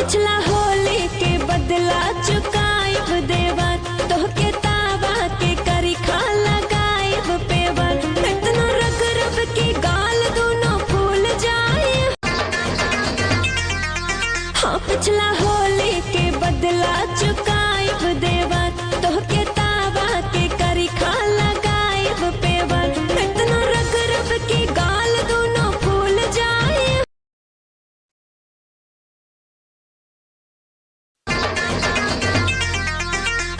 पिछला होली के बदला चुकाइब देवर, तोहके तावा के करी खा लगाइब पेवर। इतना रग रग के गाल दोनों फूल जाए। हाँ पिछला होली के बदला चुकाइब देवर, तोहके तावा के करी खा लगाइब पेवर। इतना रग रग के गाल दोनों फूल जाए।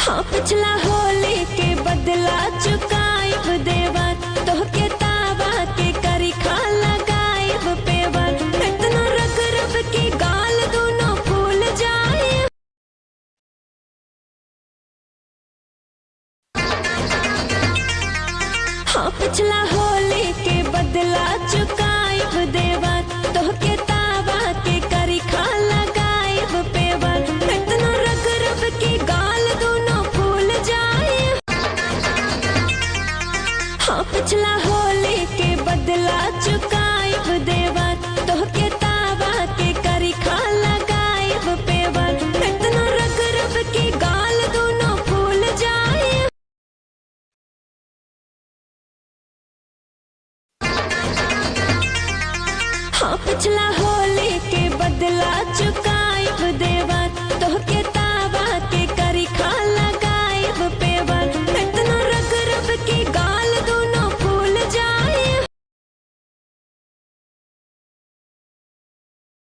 हाँ पिछला होली के बदला चुकाइब देवर, तोहके तावा के करी खा लगाइब पेवर। इतना रग रग के गाल दोनों फूल जाए। हाँ पिछला होली के बदला चुकाइब देवर, तोहके